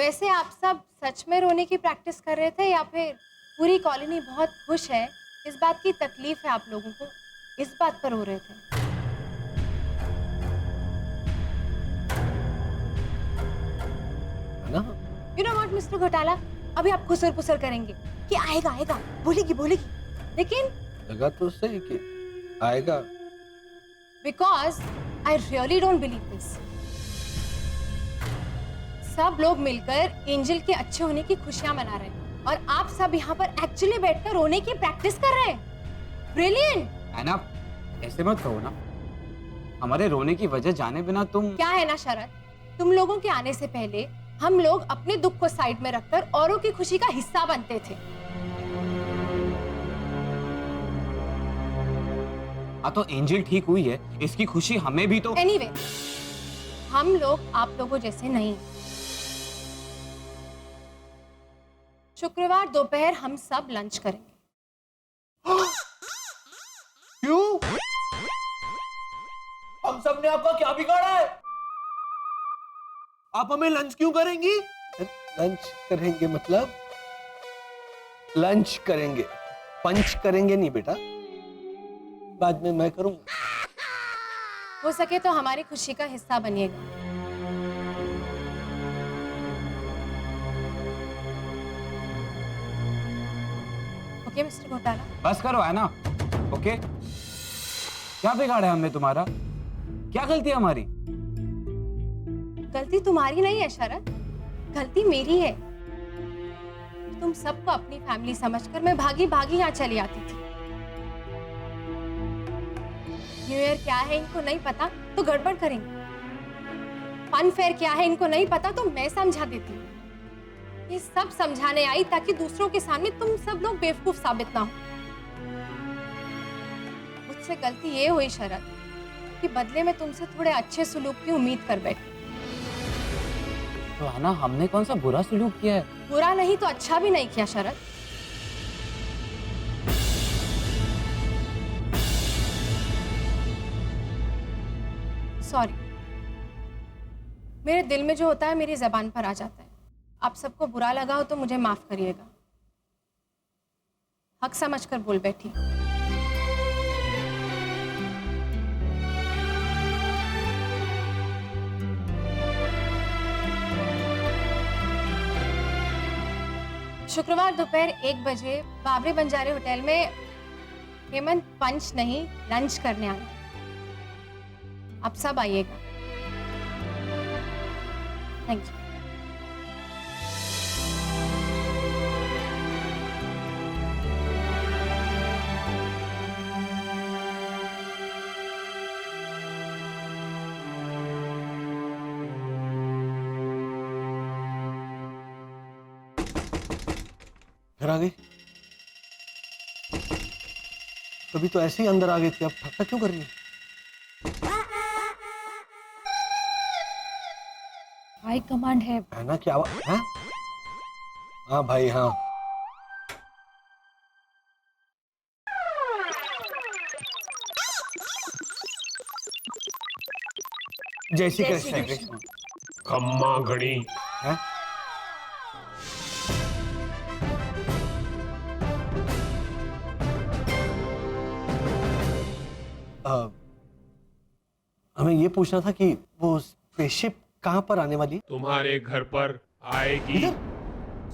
वैसे आप सब सच में रोने की प्रैक्टिस कर रहे थे या फिर पूरी कॉलोनी बहुत खुश है, इस बात की तकलीफ है आप लोगों को, इस बात पर रो रहे थे? यू नो व्हाट मिस्टर घोटाला, अभी आप खुसर पुसर करेंगे कि आएगा आएगा, बोलेगी बोलेगी, लेकिन लगा तो सही कि आएगा। Because I really don't believe this. सब लोग मिलकर एंजल के अच्छे होने की खुशियां मना रहे हैं और आप सब यहाँ पर एक्चुअली बैठकर रोने की प्रैक्टिस कर रहे हैं। ब्रिलियंट। एना, ऐसे मत कहो ना, हमारे रोने की वजह जाने बिना तुम। क्या है ना शरद, तुम लोगों के आने से पहले हम लोग अपने दुख को साइड में रखकर औरों की खुशी का हिस्सा बनते थे। हाँ तो एंजल ठीक हुई है, इसकी खुशी हमें भी तो। एनीवे, हम लोग आप लोगों जैसे नहीं। शुक्रवार दोपहर हम सब लंच करेंगे। क्यों? हम सब ने आपका क्या बिगाड़ा है? आप हमें लंच क्यों करेंगी? लंच करेंगे मतलब लंच करेंगे, पंच करेंगे नहीं बेटा, बाद में मैं करूंगा। हो सके तो हमारी खुशी का हिस्सा बनिएगा। ओके मिस्टर घोटाला? बस करो है ना, ओके? क्या बिगाड़ा है हमने तुम्हारा? क्या गलती है हमारी? गलती तुम्हारी नहीं है शरद, गलती मेरी है। तुम सबको अपनी फैमिली समझकर मैं भागी भागी यहाँ चली आती थी। न्यू ईयर क्या है इनको नहीं पता तो गड़बड़ करेंगे, फन फेयर क्या है इनको नहीं पता तो मैं समझा देती। ये सब समझाने आई ताकि दूसरों के सामने तुम सब लोग बेवकूफ साबित ना हो। मुझसे गलती ये हुई शरद कि बदले में तुमसे थोड़े अच्छे सुलूक की उम्मीद कर बैठी। तो है ना, हमने कौन सा बुरा सलूक किया है? बुरा नहीं तो अच्छा भी नहीं किया शरद। सॉरी, मेरे दिल में जो होता है मेरी जबान पर आ जाता है। आप सबको बुरा लगा हो तो मुझे माफ करिएगा, हक समझकर बोल बैठी। शुक्रवार दोपहर 1 बजे बाबरी बंजारे होटल में हेमंत पंच नहीं लंच करने आना। आप सब आइएगा। Thank you. घर आ गई? कभी तो ऐसे ही अंदर आ गई थी, अब ठक्का क्यों कर रही है? हाई कमांड है ना, क्या है? हाँ भाई हाँ। जय श्री कृष्ण। खम्मा घड़ी है? हमें ये पूछना था कि वो स्पेसशिप कहाँ पर आने वाली है? तुम्हारे घर पर आएगी।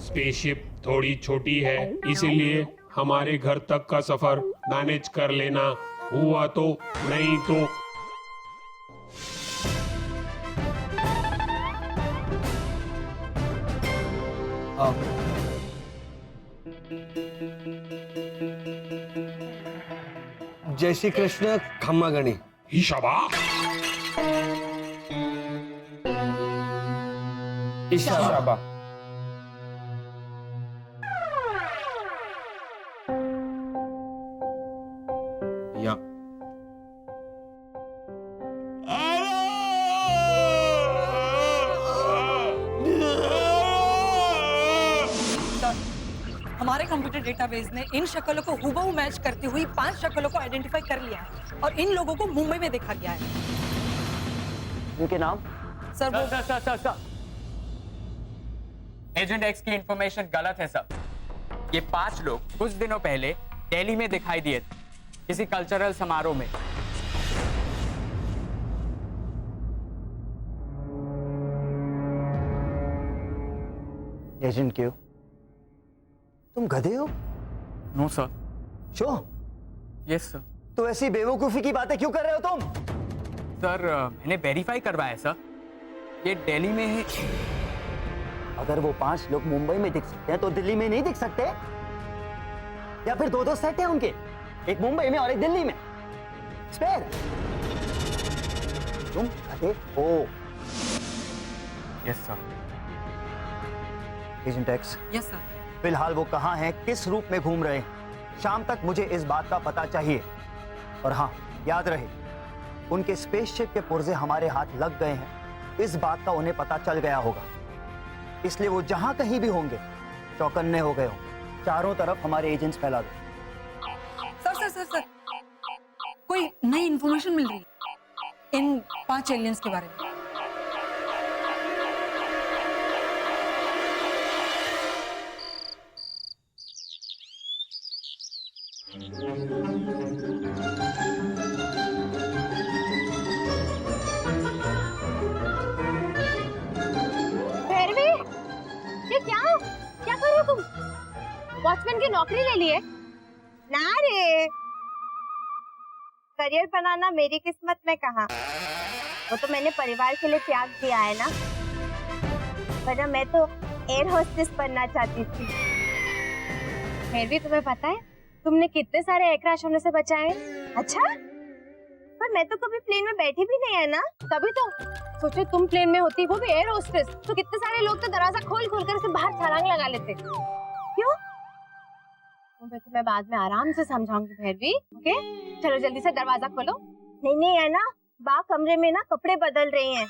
स्पेसशिप थोड़ी छोटी है, इसीलिए हमारे घर तक का सफर मैनेज कर लेना, हुआ तो नहीं तो। जय श्री कृष्ण खम्मा गणी। इशाबा। या हमारे कंप्यूटर डेटाबेस ने इन शक्लों को हूबहू मैच करती हुई 5 शक्लों को आइडेंटिफाई कर लिया है और इन लोगों को मुंबई में देखा गया है। इनके नाम? सर वो सर एजेंट एक्स की इंफॉर्मेशन गलत है सर। ये 5 लोग कुछ दिनों पहले दिल्ली में दिखाई दिए थे किसी कल्चरल समारोह में। एजेंट क्यों? तुम गधे हो? No sir. Show, yes sir. तो ऐसी बेवकूफी की बातें क्यों कर रहे हो तुम? सर मैंने वेरीफाई करवाया सर, ये दिल्ली में है। अगर वो 5 लोग मुंबई में दिख सकते हैं तो दिल्ली में नहीं दिख सकते? या फिर 2-2 सेट है उनके, एक मुंबई में और एक दिल्ली में? स्पेयर? तुम गधे हो। Yes sir. Agent x, yes sir. फिलहाल वो कहाँ हैं, किस रूप में घूम रहे हैं? शाम तक मुझे इस बात का पता चाहिए। और हाँ, याद रहे, उनके स्पेसशिप के पुर्जे हमारे हाथ लग गए हैं, इस बात का उन्हें पता चल गया होगा। इसलिए वो जहां कहीं भी होंगे चौकन्ने हो गए हो। चारों तरफ हमारे एजेंट्स फैला दो। सर सर सर सर, कोई नई इंफॉर्मेशन मिल रही है इन 5 एलियंस के बारे में। भैरवी, ये क्या क्या कर रहे हो तुम? वॉचमैन की नौकरी ले ली है? ना रे, करियर बनाना मेरी किस्मत में कहा। वो तो मैंने परिवार के लिए त्याग दिया है ना, वरना मैं तो एयर होस्टेस बनना चाहती थी। भैरवी, तुम्हें पता है तुमने कितने सारे एयर क्रैश होने से बचाए हैं? अच्छा, पर मैं तो कभी प्लेन में बैठी भी नहीं है ना। तभी तो सोचो, तुम प्लेन में होती, वो भी एयर होस्टेस, तो कितने सारे लोग तो दरवाजा खोल खोल कर उसे बाहर छलांग लगा लेते। क्यों? मैं तुम्हें बाद में आराम से समझाऊंगी भैरवी, ओके? चलो जल्दी से दरवाजा खोलो। नहीं नहीं है ना, बा कमरे में ना कपड़े बदल रही हैं।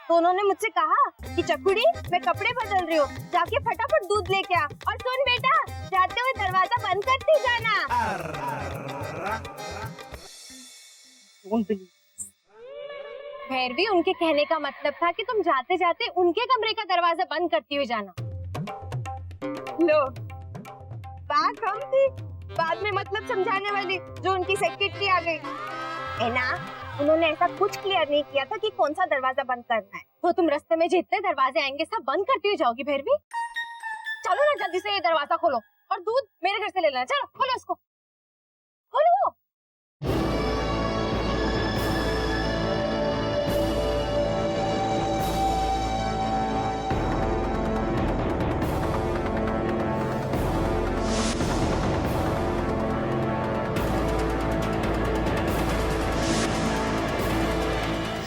तो उन्होंने मुझसे कहा कि चकुड़ी, मैं कपड़े बदल रही हूँ, जाके फटाफट दूध लेके आ। और सुन बेटा, जाते हुए दरवाजा बंद करती जाना। भैरवी, उनके कहने का मतलब था कि तुम जाते जाते उनके कमरे का दरवाजा बंद करती हुई जाना। लो, बा कम थी, बाद में मतलब समझाने वाली जो उनकी सेक्रेटरी आ गई है ना। उन्होंने ऐसा कुछ क्लियर नहीं किया था कि कौन सा दरवाजा बंद करना है। तो तुम रास्ते में जितने दरवाजे आएंगे सब बंद करती हुई जाओगी भैरवी। चलो ना जल्दी से ये दरवाजा खोलो और दूध मेरे घर से ले लेना। चलो खोलो इसको, खोलो।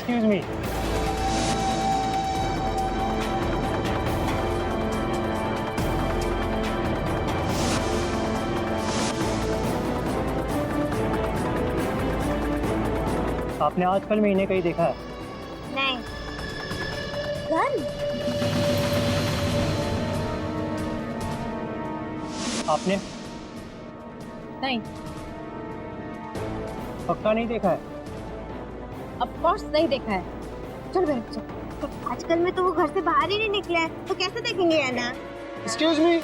Excuse me. आपने आजकल में इन्हें कहीं देखा है? नहीं। गन? आपने नहीं, पक्का नहीं देखा है? ऑफ कोर्स नहीं देखा है। चल भैरवी चल। आजकल में तो वो घर से बाहर ही नहीं निकला है, तो कैसे देखेंगे है ना। Excuse me.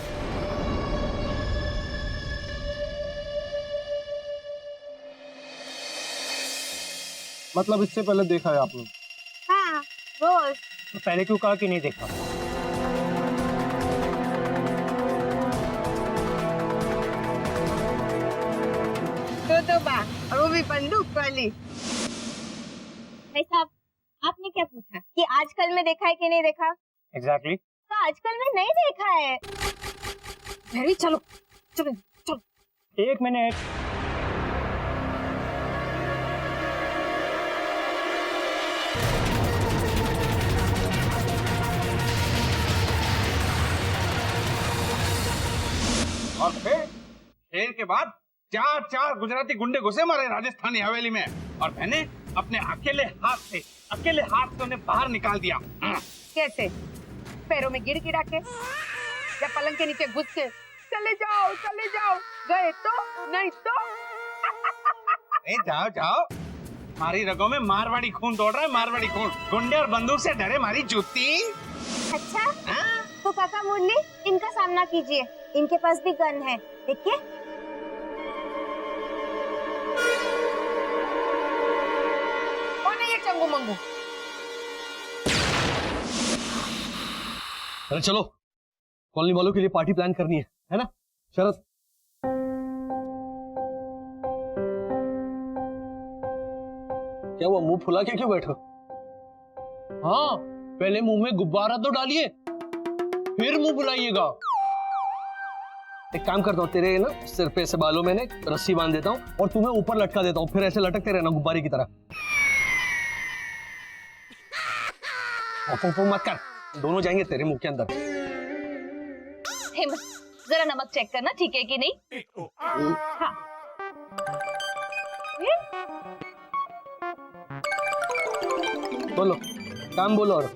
मतलब इससे पहले देखा है आपने? हाँ, रोज। तो पहले क्यों कहा कि नहीं देखा? तो बा, और वो भी बंदूक वाली। भाई साहब, आपने क्या पूछा कि आजकल में देखा है कि नहीं देखा? एग्जैक्टली। तो आजकल में नहीं देखा है। भैरवी चलो चलो चलो। 1 मिनट। और फिर शेर के बाद 4 गुजराती गुंडे घुसे मारे राजस्थानी हवेली में, और मैंने अपने अकेले हाथ से उन्हें बाहर निकाल दिया। कैसे? पैरों में गिर गिरा के या पलंग के नीचे घुस के? चले जाओ गए तो नहीं तो। अरे जाओ जाओ, हमारी रगों में मारवाड़ी खून दौड़ रहा है, मारवाड़ी खून। गुंडे और बंदूक से डरे मारी जूती। अच्छा, हाँ? तो काका मुरली, इनका सामना कीजिए, इनके पास भी गन है, देखिए। कौन है ये चंगू मंगू? अरे चलो, कॉलोनी वालों के लिए पार्टी प्लान करनी है ना शरद? क्या हुआ, मुंह फुला के क्यों बैठो? हाँ, पहले मुंह में गुब्बारा तो डालिए, फिर मुंह फुलाइएगा। एक काम करता हूँ, तेरे ना सिर पे ऐसे बालों में ना रस्सी बांध देता हूँ और तुम्हें ऊपर लटका देता हूँ, फिर ऐसे लटकते रहना गुब्बारे की तरह। मत कर, दोनों जाएंगे तेरे मुंह के अंदर। हेमंत, जरा नमक चेक करना ठीक है कि नहीं। हाँ। बोलो, काम बोलो। और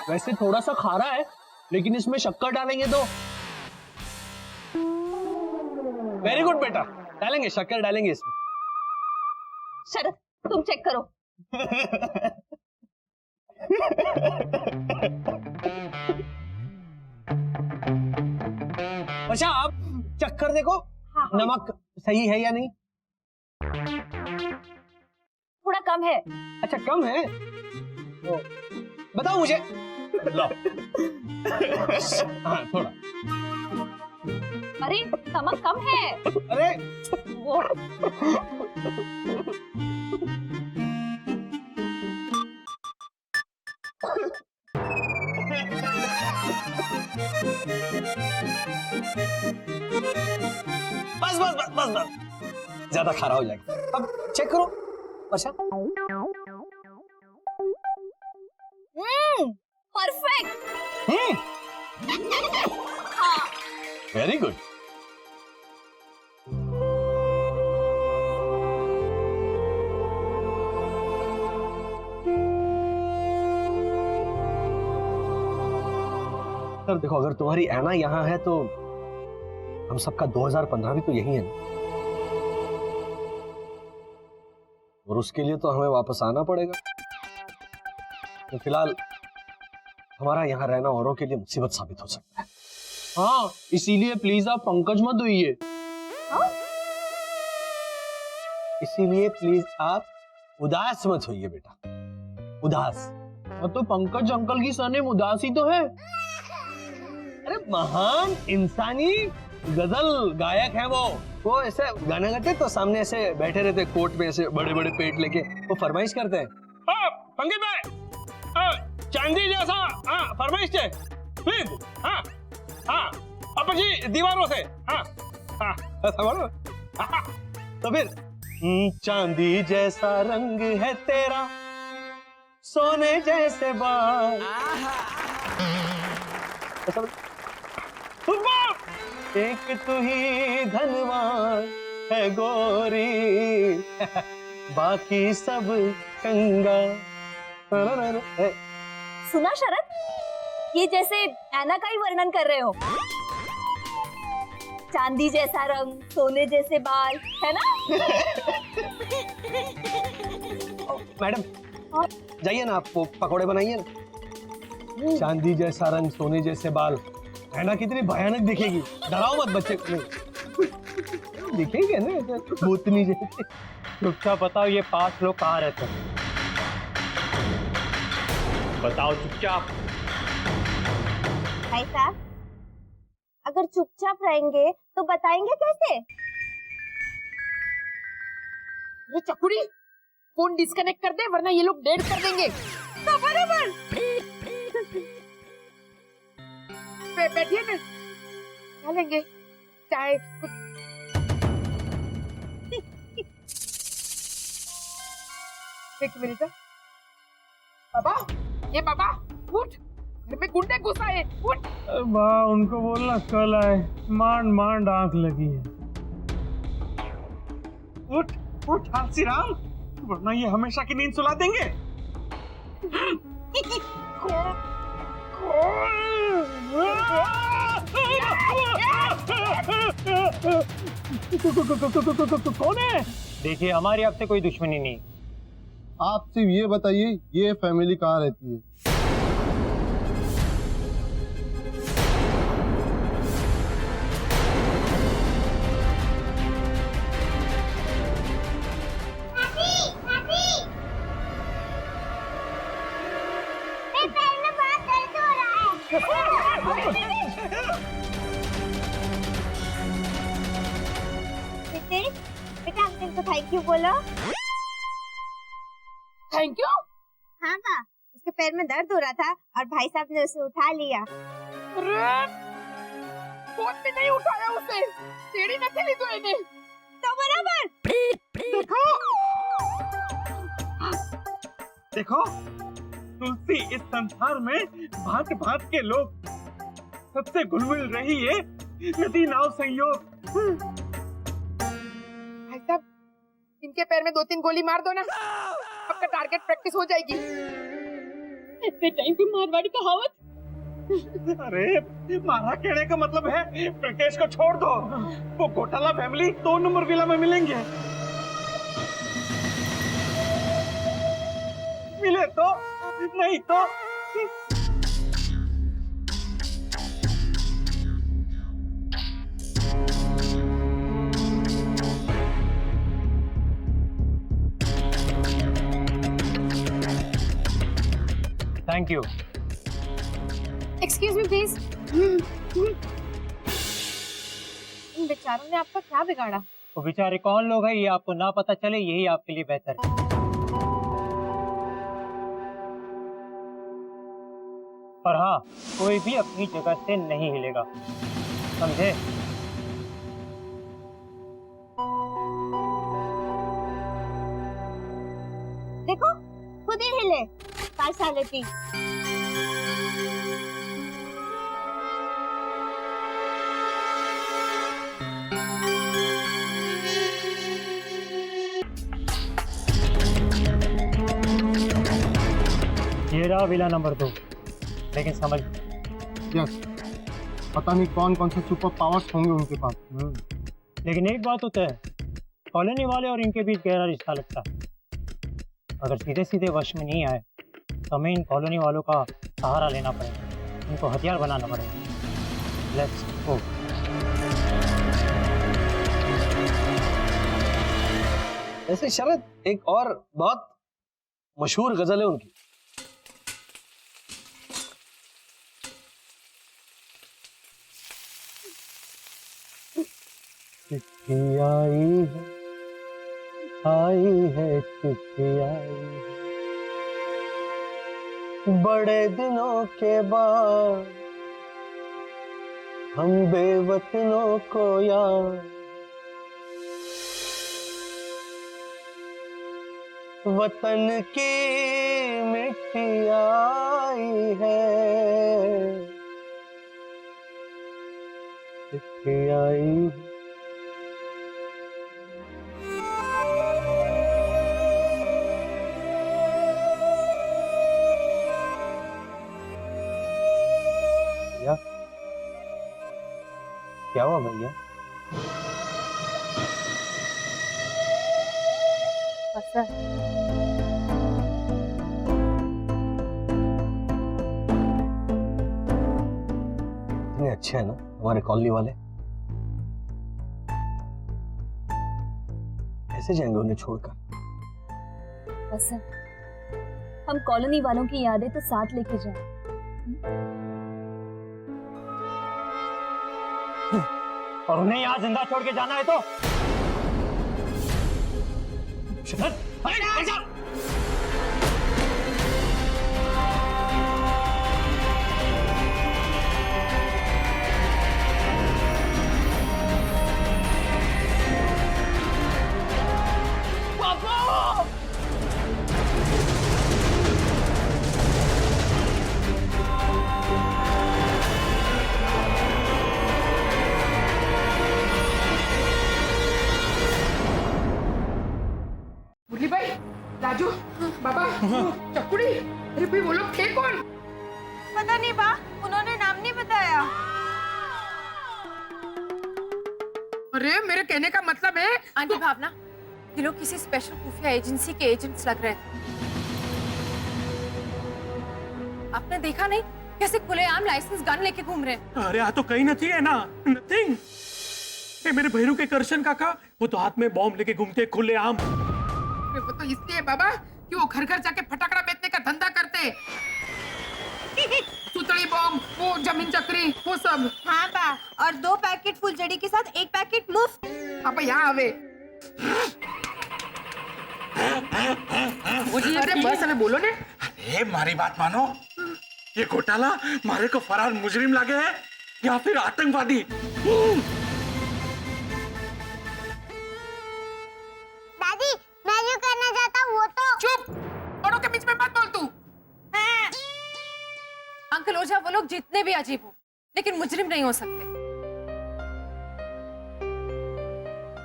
वैसे थोड़ा सा खारा है, लेकिन इसमें शक्कर डालेंगे तो। वेरी गुड बेटा, डालेंगे, शक्कर डालेंगे इसमें। शरद, तुम चेक करो। अच्छा, आप चक्कर देखो। हाँ। नमक सही है या नहीं? थोड़ा कम है। अच्छा, कम है तो बताओ मुझे। लो। हाँ, थोड़ा। अरे नमक कम है। अरे वो बस बस बस बस बस, ज्यादा खारा हो जाएगा। अब चेक करो। अच्छा, परफेक्ट। Very good. सर देखो, अगर तुम्हारी ऐना यहाँ है तो हम सबका 2015 भी तो यही है ना, और उसके लिए तो हमें वापस आना पड़ेगा। तो फिलहाल हमारा यहाँ रहना औरों के लिए मुसीबत साबित हो सकता है। हाँ, इसीलिए प्लीज आप पंकज मत धोइए। इसीलिए प्लीज आप उदास मत होइए बेटा, उदास। और तो पंकज अंकल की सरनेम उदास ही तो है। अरे महान इंसानी गजल गायक है वो ऐसे गाना गाते तो सामने ऐसे बैठे रहते कोर्ट में, ऐसे बड़े बड़े पेट लेके, वो फरमाइश करते हैं। पंकज भाई, चांदी जैसा फरमाइश है प्लीज। हाँ हाँ, अब जी दीवारों से। हाँ हाँ, ऐसा बोलो। तो फिर चांदी जैसा रंग है तेरा, सोने जैसे बाल। ऐसा बोलो। एक तू ही धनवान है गोरी, बाकी सब कंगाल। सुना शरद, ये जैसे ऐना का ही वर्णन कर रहे हो। चांदी जैसा रंग, सोने जैसे बाल, है ना? मैडम जाइए ना, आप वो पकौड़े बनाइए ना। चांदी जैसा रंग, सोने जैसे बाल, है ना? कितनी भयानक दिखेगी। डराओ मत बच्चे को। दिखेंगे ना भूतनी जैसे। चुपचाप बताओ, ये 5 लोग कहाँ रहते हैं? बताओ चुपचाप। भाई साहब, अगर चुपचाप रहेंगे तो बताएंगे कैसे? ये चकुड़ी, फोन डिस्कनेक्ट कर दे वरना ये लोग डेड कर देंगे। तो बराबर। बैठिए ना, खा लेंगे चाय। एक मिनट। बाबा, ये बाबा उठ, घर में गुंडे घुस आए, उठ। वाह, उनको बोलना कल आए, मांड मांड आंख लगी है। उठ उठ हाथी राम, वरना ये हमेशा की नींद सुला देंगे। कौन है? देखिए, हमारी आपसे कोई दुश्मनी नहीं। आप सिर्फ ये बताइए, ये फैमिली कहाँ रहती है? बेटा अंकल को थैंक यू बोलो। Thank you. हाँ माँ, उसके पैर में दर्द हो रहा था और भाई साहब ने उसे उठा लिया। फोन पे नहीं उठाया उसे, सीढ़ी न चली तो इन्हें तो बराबर। देखो तुलसी, इस संसार में भांत भांत के लोग, सबसे घुलमिल रही है नदी नाव संयोग। भाई साहब, इनके पैर में 2-3 गोली मार दो ना, आपका टारगेट प्रैक्टिस हो जाएगी। इतने टाइम पे मारवाड़ी कहावत। अरे मारा कहने का मतलब है प्रकेश को छोड़ दो, वो घोटाला फैमिली 2 नंबर विला में मिलेंगे। मिले तो, नहीं तो thank you. Excuse me please. इन बेचारों ने आपका क्या बिगाड़ा? वो बेचारे कौन लोग हैं ये आपको ना पता चले, यही आपके लिए बेहतर है। और हाँ, कोई भी अपनी जगह से नहीं हिलेगा, समझे? देखो खुद ही हिले, पार्शालिटी। ये रहा विला नंबर 2, लेकिन समझ यस, पता नहीं कौन कौन से सुपर पावर्स होंगे उनके पास। लेकिन एक बात होता है, कॉलोनी वाले और इनके बीच गहरा रिश्ता लगता है। अगर सीधे सीधे वश में नहीं आए तो हमें इन कॉलोनी वालों का सहारा लेना पड़ेगा, इनको हथियार बनाना पड़ेगा। Let's go. ऐसे शरद, एक और बहुत मशहूर गजल है उनकी। चिट्ठी आई है चिट्ठी आई है, बड़े दिनों के बाद हम बेवतनों को याद, वतन की मिट्टी आई है, चिट्ठी आई है। क्या हुआ भैया? इतने अच्छे हैं ना हमारे कॉलोनी वाले, कैसे जाएंगे उन्हें छोड़कर? बसन, हम कॉलोनी वालों की यादें तो साथ लेके जाएं। और उन्हें यहाँ जिंदा छोड़ के जाना है तो मुरली भाई, राजू, बाबा, चकुड़ी, अरे भाई वो लोग थे कौन? पता नहीं बा, उन्होंने नाम नहीं बताया। अरे मेरे कहने का मतलब है आंटी भावना, ये लोग किसी स्पेशल खुफिया एजेंसी के एजेंट्स लग रहे थे। आपने देखा नहीं कैसे खुलेआम लाइसेंस गन लेके घूम रहे हैं? अरे आ तो कहीं नहीं है ना, नथिंग। ये मेरे भैरू के करशन काका, वो तो हाथ में बॉम्ब लेके घूमते खुलेआम। वो तो इसलिए बाबा कि वो घर घर जाके फटाकड़ा बेचने का धंधा करते। सुतड़े गोली बॉम्ब, वो जमीन चक्री, वो सब। हाँ बा, और 2 पैकेट फुलझड़ी के साथ 1 पैकेट मुफ्त। अब यहाँ आवे। अरे बस हमें बोलो ने। अरे मारी बात मानो, ये घोटाला मारे को फरार मुजरिम लगे है या फिर आतंकवादी। दादी, मैं जो करना चाहता हूँ वो तो। चुप, बड़ों के बीच में मत बोल तू। अंकल ओझा, वो लोग जितने भी अजीब हो, लेकिन मुजरिम नहीं हो सकते।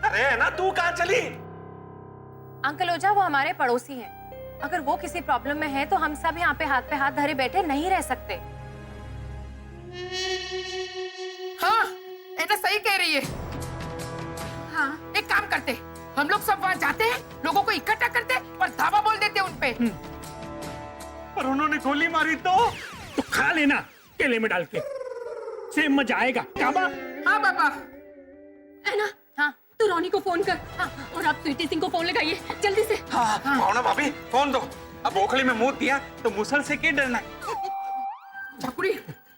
अरे ना, तू कहाँ चली? अंकल ओझा, वो हमारे पड़ोसी हैं। अगर वो किसी प्रॉब्लम में है तो हम सब यहाँ पे हाथ धरे बैठे नहीं रह सकते। हाँ, ऐसा सही कह रही है। हाँ, एक काम करते, हम लोग सब वहाँ जाते हैं, लोगों को इकट्ठा करते और धावा बोल देते उन पे। पर उन्होंने गोली मारी तो खा लेना केले में डाल के, सेम मजा आएगा। काबा? हाँ बाबा। है ना? हाँ, तू रोनी को फोन कर। हाँ, और आप स्वीटी सिंह को फोन लगाइए जल्दी से। हाँ, भावना भाभी फोन दो। अब ओखली में मुंह दिया तो मुसल से क्या डरना। चकुड़ी,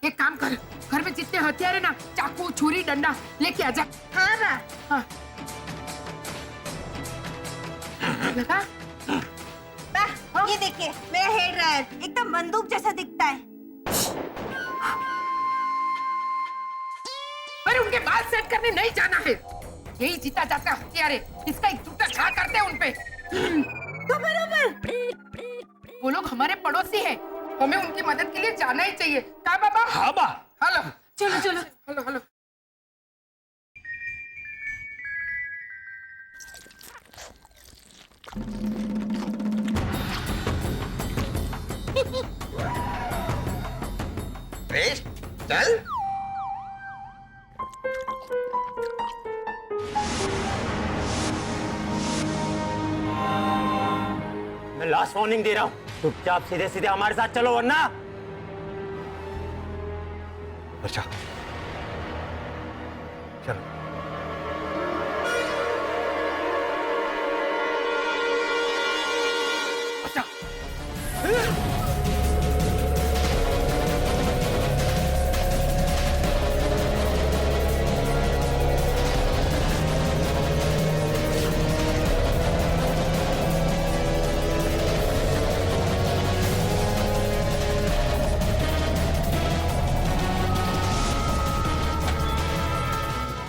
एक काम कर, घर में जितने हथियार है ना, चाकू, छुरी, डंडा लेके आजा। हाँ बा। हाँ। लगा? बा, ये देखिए मेरा हेयर ड्रायर एकदम बंदूक जैसा दिखता है। अरे उनके बाल सेट करने नहीं जाना है, यही जीता जाता हथियार है, इसका एक झूठा छा करते हैं उनपे। तो बराबर। वो लोग हमारे पड़ोसी हैं, हमें उनकी मदद के लिए जाना ही चाहिए। क्या बाबा? हाँ बा। हेलो, चलो चलो। Hello hello. चल। मैं लास्ट वार्निंग दे रहा हूँ, चुपचाप सीधे सीधे हमारे साथ चलो, वरना। अच्छा चलो।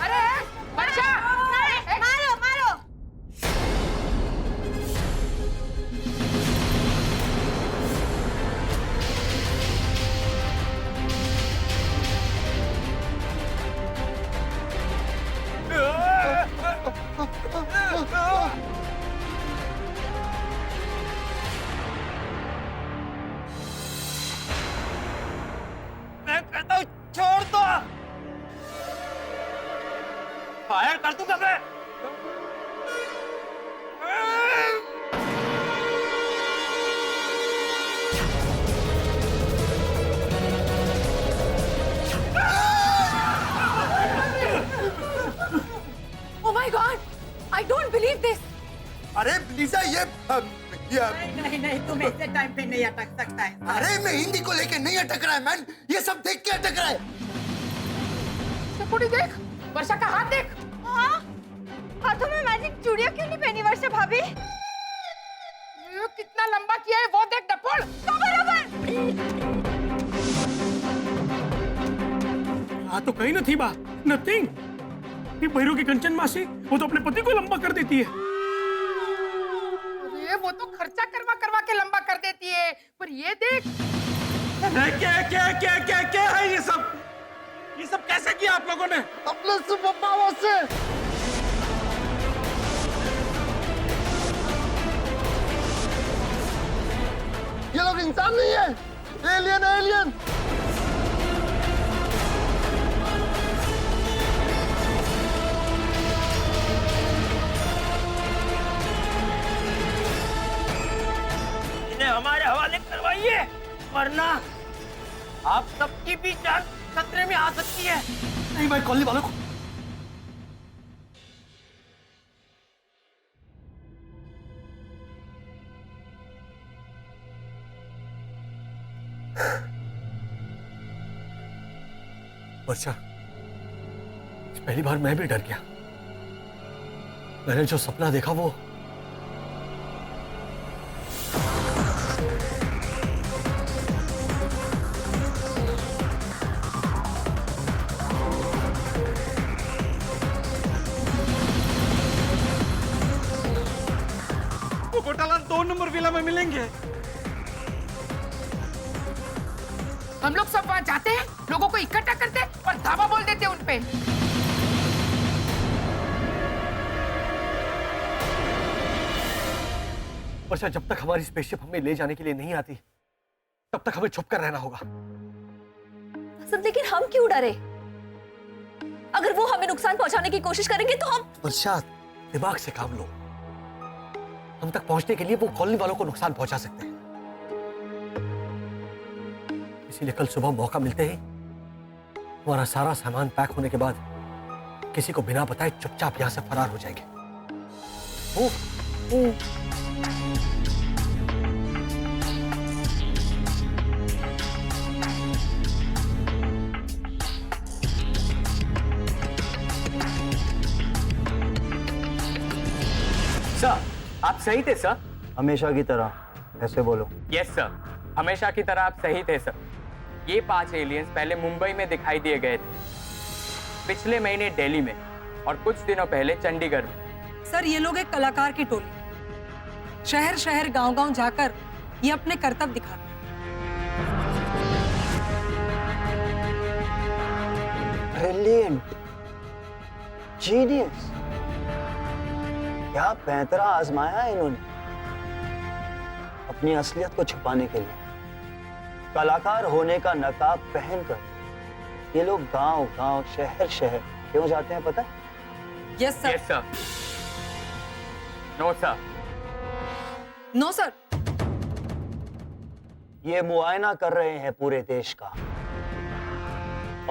अरे वर्षा, मारो मारो। मैं कहता हूँ छोड़ दो, फायर कर दूंगा मैं। Oh my God! I don't believe this. अरे लीजा, ये नहीं नहीं, तुम ऐसे टाइम पे नहीं अटक सकता है। अरे मैं हिंदी को लेके नहीं अटक रहा है मैन, ये सब देख के अटक रहा है। चकुड़ी देख, वर्षा का हाथ देख। हाँ, हाथों में मैजिक चूड़ियां क्यों नहीं पहनी वर्षा भाभी? ये कितना लंबा किया है वो देख डपोल। तो बराबर। हाँ तो कहीं न थी बा, नथिंग। ये भैरू की कंचन मासी, वो तो अपने पति को लंबा कर देती है। अरे वो तो खर्चा करवा करवा के लंबा कर देती है, पर ये देख। क्या क्या क्या क्या क्या है ये सब? ये सब कैसे किया आप लोगों ने? अपने सुपर पावर से। ये लोग इंसान नहीं है, एलियन है, एलियन। इन्हें हमारे हवाले करवाइए, वरना आप सबकी भी जान खतरे में आ सकती है। नहीं भाई, कॉलोनी वालों को वर्षा, पहली बार मैं भी डर गया। मैंने जो सपना देखा वो वो घोटाला 2 नंबर विला में मिलेंगे। हम लोग सब वहाँ जाते हैं, लोगों को इकट्ठा करते हैं और धावा बोल देते हैं उनपे। वर्षा, जब तक हमारी स्पेसशिप हमें ले जाने के लिए नहीं आती, तब तक हमें छुप कर रहना होगा। सब, लेकिन हम क्यों डरे? अगर वो हमें नुकसान पहुंचाने की कोशिश करेंगे तो हम। वर्षा, दिमाग से काम लो। हम तक पहुंचने के लिए वो कॉलोनी वालों को नुकसान पहुंचा सकते हैं। इसीलिए कल सुबह मौका मिलते ही हमारा सारा सामान पैक होने के बाद किसी को बिना बताए चुपचाप यहां से फरार हो जाएंगे। सर, आप सही थे सर। हमेशा की तरह ऐसे बोलो। यस सर, हमेशा की तरह आप सही थे सर। ये 5 एलियंस पहले मुंबई में दिखाई दिए गए थे, पिछले महीने दिल्ली में और कुछ दिनों पहले चंडीगढ़ में। सर, ये लोग एक कलाकार की टोली, शहर शहर गांव गांव जाकर ये अपने करतब दिखाते हैं। ब्रिलियंट, जीनियस, क्या पैंतरा आजमाया है इन्होंने अपनी असलियत को छुपाने के लिए। कलाकार होने का नकाब पहनकर ये लोग गांव गांव शहर शहर क्यों जाते हैं पता है? Yes sir. Yes sir. No sir. No sir. ये मुआयना कर रहे हैं पूरे देश का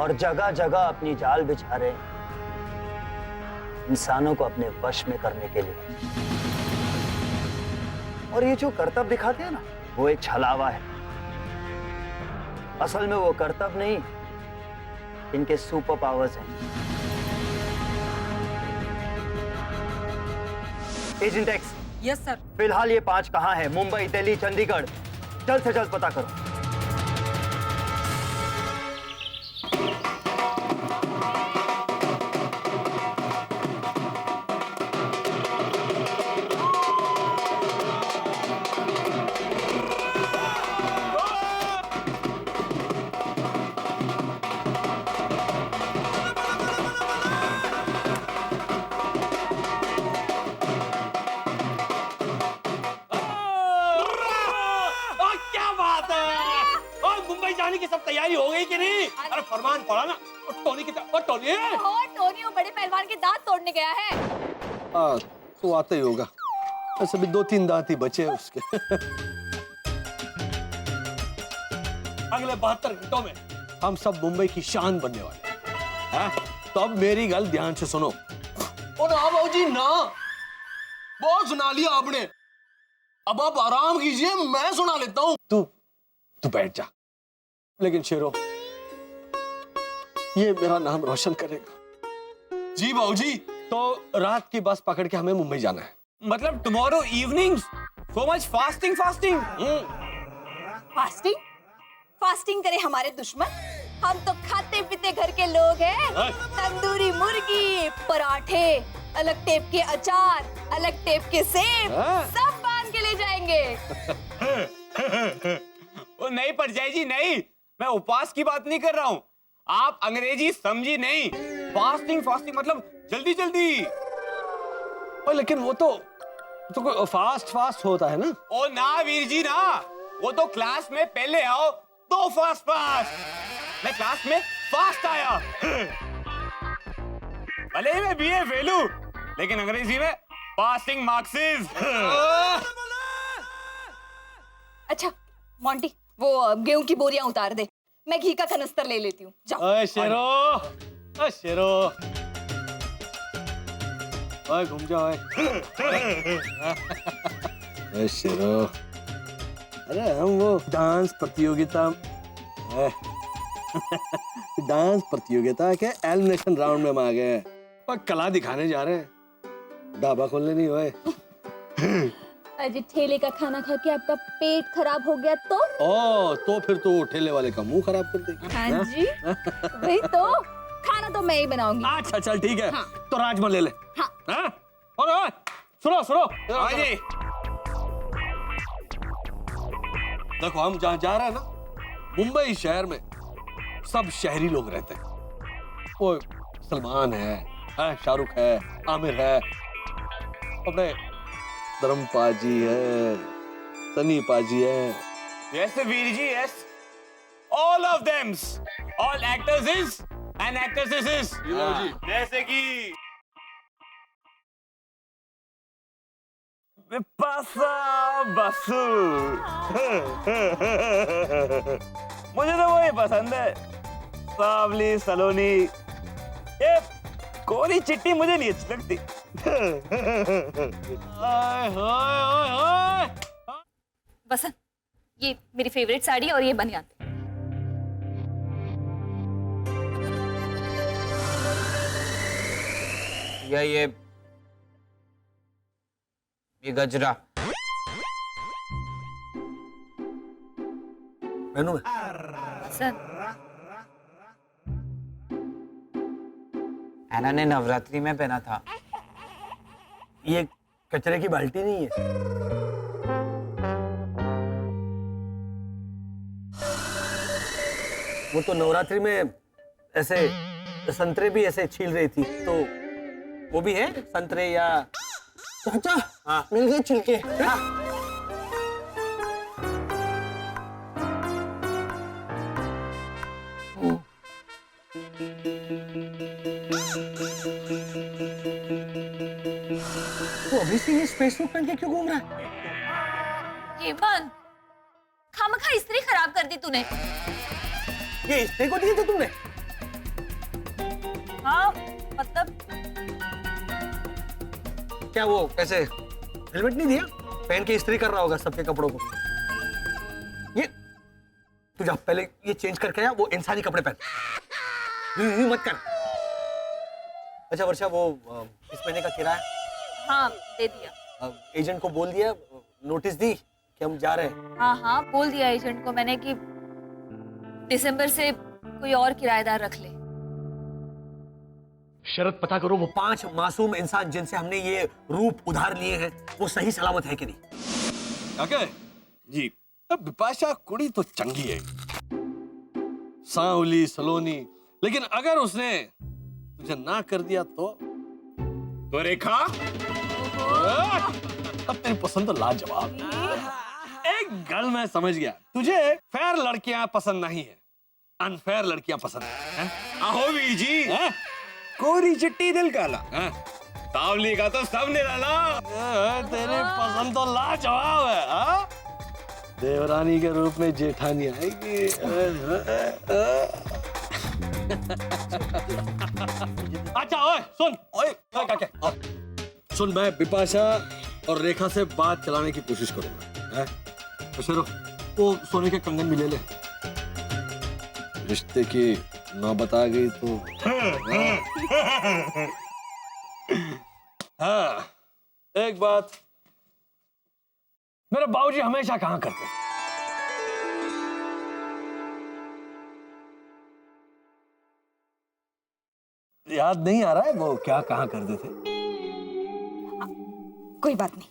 और जगह जगह अपनी जाल बिछा रहे हैं इंसानों को अपने वश में करने के लिए। और ये जो करतब दिखाते हैं ना, वो एक छलावा है। असल में वो करतब नहीं, इनके सुपर पावर्स हैं। Agent x. Yes sir. फिलहाल ये 5 कहां है? मुंबई, दिल्ली, चंडीगढ़। जल्द से जल्द पता करो। जाने की सब तैयारी हो गई कि नहीं? अरे फरमान पड़ा ना। टोनी की टोनी टोनी वो बड़े पहलवान के दांत तोड़ने गया है। तो आता ही होगा। ऐसे भी 2-3 दांत ही बचे हैं उसके। अगले 72 घंटों में हम सब मुंबई की शान बनने वाले हैं। तो अब मेरी गल ध्यान से सुनो। ओ ना बाबूजी ना, बहुत सुना लिया आपने, अब आप आराम कीजिए, मैं सुना लेता हूँ। तू बैठ जा। लेकिन शेरो, ये मेरा नाम रोशन करेगा। जी बाबूजी। तो रात की बस पकड़ के हमें मुंबई जाना है। मतलब tomorrow evening so much fasting. Fasting करे हमारे दुश्मन, हम तो खाते पीते घर के लोग हैं। तंदूरी मुर्गी, पराठे, अलग टेप के अचार, अलग टेप के सेब, सब बांध के ले जाएंगे। ओ नहीं परजाई जी, नहीं, मैं उपवास की बात नहीं कर रहा हूँ। आप अंग्रेजी समझी नहीं। फास्टिंग मतलब जल्दी जल्दी। लेकिन वो तो फास्ट होता है ना। ओ ना वीर जी ना, वो तो क्लास में पहले आओ तो फास्ट। मैं क्लास में फास्ट आया। भले ही मैं बीए फेल हूं, लेकिन अंग्रेजी में पासिंग मार्क्स। अच्छा मोंटी, वो गेहूं की बोरियां उतार दे, मैं घी का कनस्तर ले लेती हूँ। जाओ। ओए शेरो, ओए घूम जाओ। ओए शेरो, अरे हम वो डांस प्रतियोगिता डांस प्रतियोगिता के एलिमिनेशन राउंड में हम आ गए हैं और कला दिखाने जा रहे हैं। ढाबा खोलने नहीं हुए। अरे ठेले का खाना खा के आपका पेट खराब हो गया तो? तो फिर तो ठेले वाले का मुंह खराब कर देगी। हाँ जी, वही तो। खाना तो मैं ही बनाऊंगी। अच्छा चल ठीक है। हाँ। तो राजमा ले ले। हाँ। हाँ? और सुनो सुनो हाँ जी। देखो हम जहाँ जा रहे हैं ना, मुंबई शहर में सब शहरी लोग रहते हैं। वो सलमान है, शाहरुख है, आमिर है, अपने धर्म पाजी है, सनी पाजी है। Yes, Veer ji, yes. All of them. All actors is and actresses is. जैसे कि बिपाशा बसु। मुझे तो वही पसंद है, सावली सलोनी। ये कोरी चिट्टी मुझे नहीं अच्छी लगती। वसंत, ये मेरी फेवरेट साड़ी और ये बनियान। या ये गजरा पहनूं मैं? वसंत, ऐना ने नवरात्रि में पहना था। ये कचरे की बाल्टी नहीं है। वो तो नवरात्रि में ऐसे संतरे भी ऐसे छील रही थी, तो वो भी है संतरे या चाचा। हाँ। मिल गए छिलके। हाँ। तो अभी से ये स्पेस सूट पहन के क्यों घूम रहा है? ये बंद। खामखा इस्त्री खराब कर दी तूने। ये इस्त्री को दिए थे तुमने? हाँ, मतलब क्या वो ऐसे हेलमेट नहीं दिया? पहन के इस्त्री कर रहा होगा सबके कपड़ों को। ये तू जा पहले ये चेंज करके आया, वो इंसानी कपड़े पहन। मत कर। अच्छा वर्षा, वो इस महीने का किराया? हाँ, दे दिया। एजेंट को बोल दिया, नोटिस दी कि हम जा रहे हैं? हाँ हाँ, बोल दिया एजेंट को मैंने कि दिसंबर से कोई और किराएदार रख ले। शरत पता करो, वो 5 मासूम इंसान जिनसे हमने ये रूप उधार लिए हैं, वो सही सलामत है कि नहीं? काका जी, अब बिपाशा कुड़ी तो चंगी है, सांवली सलोनी, लेकिन अगर उसने तुझे ना कर दिया तो रेखा, अब तेरी पसंद तो लाजवाब है। एक गल मैं समझ गया, तुझे फेयर लड़कियां पसंद नहीं है, अनफेयर लड़कियां पसंद है। आहो वीर जी, कोरी चिट्टी दिल काला, सावली का तो सब निराला। तेरी पसंद तो लाजवाब है। हाँ? देवरानी के रूप में जेठानी आएगी। अच्छा ओए सुन, ओए क्या सुन, मैं बिपाशा और रेखा से बात चलाने की कोशिश करूंगा। तो वो सोने के कंगन भी ले ले, रिश्ते की नौबत आ गई तो। हाँ, एक बात मेरे बाबूजी हमेशा कहा करते थे, याद नहीं आ रहा है वो क्या कहा करते थे? कोई बात नहीं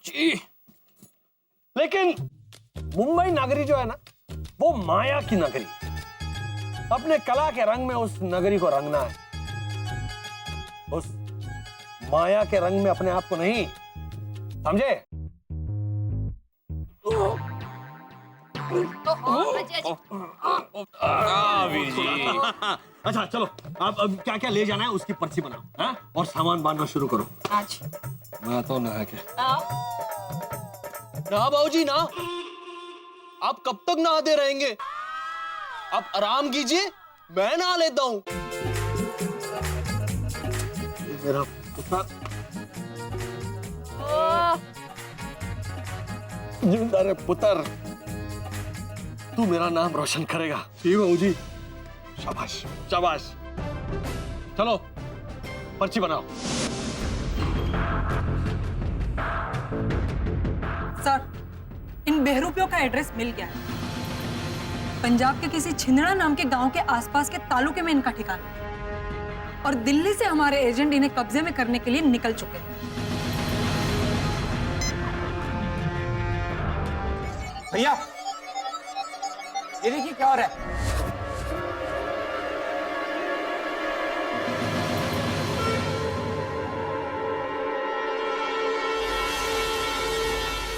जी, लेकिन मुंबई नगरी जो है ना, वो माया की नगरी। अपने कला के रंग में उस नगरी को रंगना है, उस माया के रंग में अपने आप को नहीं, समझे? वीर जी। अच्छा चलो, अब क्या क्या ले जाना है उसकी पर्ची बनाओ, हाँ? और सामान बांधना शुरू करो। आज मैं तो नहा के। ना बाबूजी ना, आप कब तक नहाते रहेंगे? आप आराम कीजिए, मैं नहा लेता हूँ। मेरा पुत्र जिंदा रे पुत्र, तू मेरा नाम रोशन करेगा। जी बाबूजी, शाबाश शाबाश। चलो पर्ची बनाओ। सर, इन बहरूपियों का एड्रेस मिल गया है। पंजाब के किसी छिंदड़ा नाम के गांव के आसपास के तालुके में इनका ठिकाना है। और दिल्ली से हमारे एजेंट इन्हें कब्जे में करने के लिए निकल चुके हैं। भैया, ये देखिए क्या हो रहा है।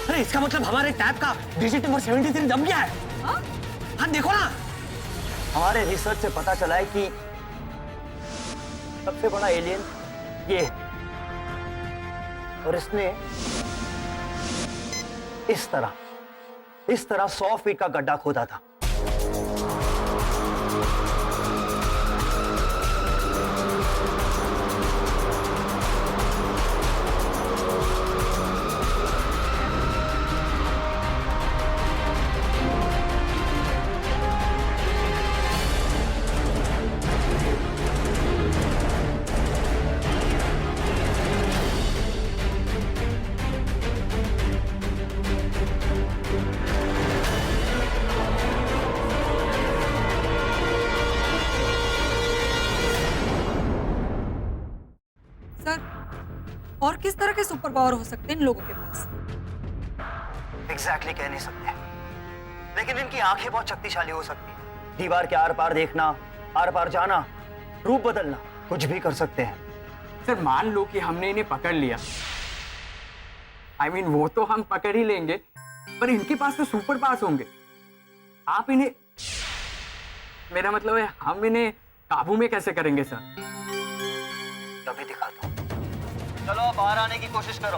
अरे इसका मतलब हमारे टैब का डिजिट नंबर 73 दब गया है। हाँ देखो ना, हमारे रिसर्च से पता चला है कि सबसे बड़ा एलियन ये है और इसने इस तरह 100 फीट का गड्ढा खोदा था। और किस तरह के सुपर पावर हो सकते हैं इन लोगों के पास? एग्जैक्टली कह नहीं सकते, लेकिन इनकी आंखें बहुत शक्तिशाली हो सकती हैं। दीवार के आर पार देखना, आर पार जाना, रूप बदलना, कुछ भी कर सकते हैं। सर मान लो कि हमने इन्हें पकड़ लिया, वो तो हम पकड़ ही लेंगे, पर इनके पास तो सुपर पावर्स होंगे। आप इन्हें, मेरा मतलब है हम इन्हें काबू में कैसे करेंगे सर? तभी दिखाता हूं। चलो बाहर आने की कोशिश करो।